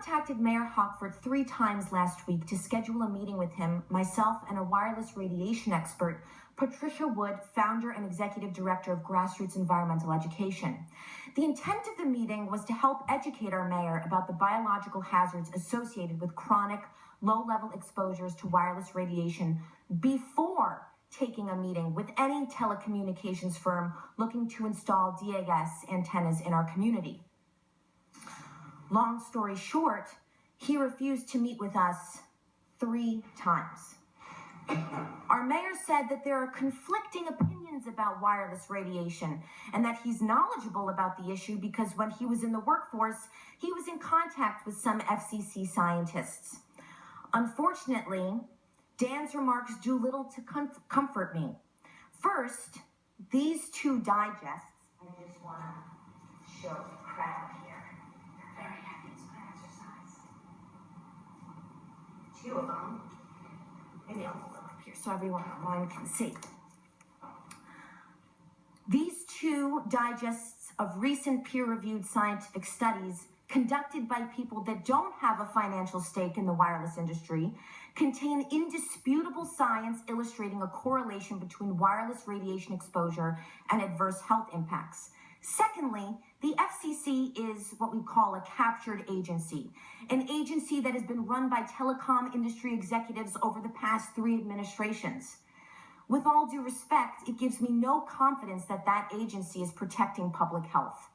contacted Mayor Hochvert 3 times last week to schedule a meeting with him, myself, and a wireless radiation expert, Patricia Wood, founder and executive director of Grassroots Environmental Education. The intent of the meeting was to help educate our mayor about the biological hazards associated with chronic, low-level exposures to wireless radiation before taking a meeting with any telecommunications firm looking to install DAS antennas in our community. Long story short, he refused to meet with us 3 times. Our mayor said that there are conflicting opinions about wireless radiation and that he's knowledgeable about the issue because when he was in the workforce, he was in contact with some FCC scientists. Unfortunately, Dan's remarks do little to comfort me. First, these 2 digests, I just want to show the crowd here. Very happy to exercise. 2 of them. Maybe I'll hold them up here so everyone online can see. These 2 digests of recent peer-reviewed scientific studies conducted by people that don't have a financial stake in the wireless industry contain indisputable science illustrating a correlation between wireless radiation exposure and adverse health impacts. Secondly, the FCC is what we call a captured agency, an agency that has been run by telecom industry executives over the past 3 administrations. With all due respect, it gives me no confidence that that agency is protecting public health.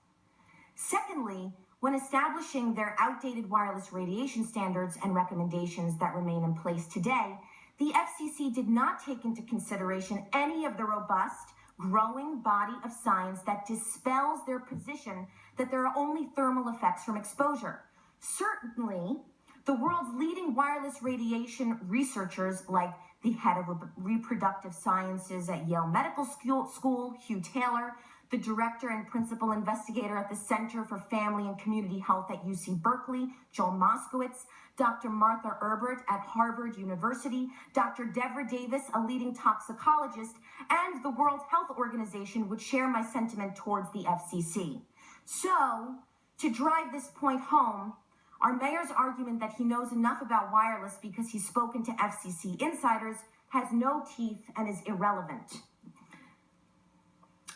Secondly, when establishing their outdated wireless radiation standards and recommendations that remain in place today, the FCC did not take into consideration any of the robust, growing body of science that dispels their position that there are only thermal effects from exposure. Certainly, the world's leading wireless radiation researchers like the head of reproductive sciences at Yale Medical School, Hugh Taylor, the director and principal investigator at the Center for Family and Community Health at UC Berkeley, Joel Moskowitz, Dr. Martha Erbert at Harvard University, Dr. Deborah Davis, a leading toxicologist, and the World Health Organization would share my sentiment towards the FCC. So, to drive this point home, our mayor's argument that he knows enough about wireless because he's spoken to FCC insiders has no teeth and is irrelevant.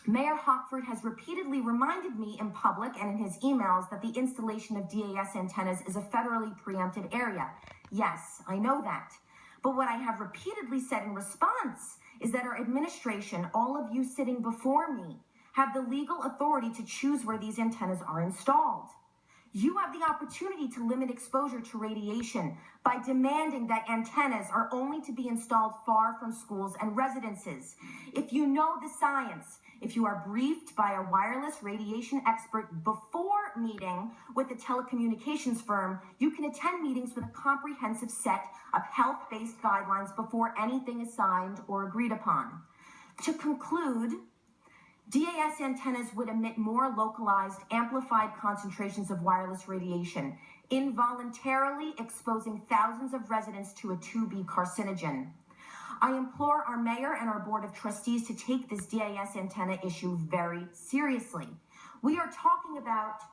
Mayor Hochvert has repeatedly reminded me in public and in his emails that the installation of DAS antennas is a federally preempted area. Yes, I know that. But what I have repeatedly said in response is that our administration, all of you sitting before me, have the legal authority to choose where these antennas are installed. You have the opportunity to limit exposure to radiation by demanding that antennas are only to be installed far from schools and residences. If you know the science, if you are briefed by a wireless radiation expert before meeting with a telecommunications firm, you can attend meetings with a comprehensive set of health-based guidelines before anything is signed or agreed upon. To conclude, DAS antennas would emit more localized, amplified concentrations of wireless radiation, involuntarily exposing thousands of residents to a 2B carcinogen. I implore our mayor and our board of trustees to take this DAS antenna issue very seriously. We're talking about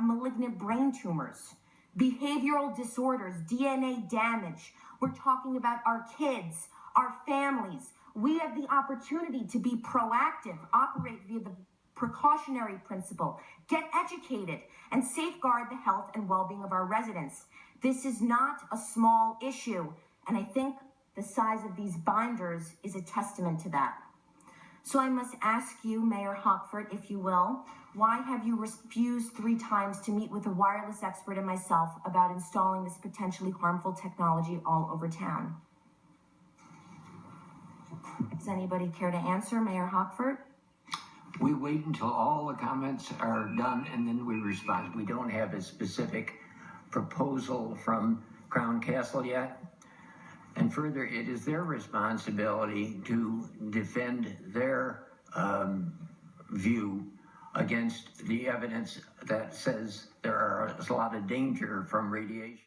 malignant brain tumors, behavioral disorders, DNA damage. We're talking about our kids, our families. We have the opportunity to be proactive, operate via the precautionary principle, get educated, and safeguard the health and well-being of our residents. This is not a small issue, and I think the size of these binders is a testament to that. So I must ask you, Mayor Hochvert, if you will, why have you refused 3 times to meet with a wireless expert and myself about installing this potentially harmful technology all over town? Does anybody care to answer, Mayor Hochvert? We wait until all the comments are done and then we respond. We don't have a specific proposal from Crown Castle yet. And further, it is their responsibility to defend their view against the evidence that says there is a lot of danger from radiation.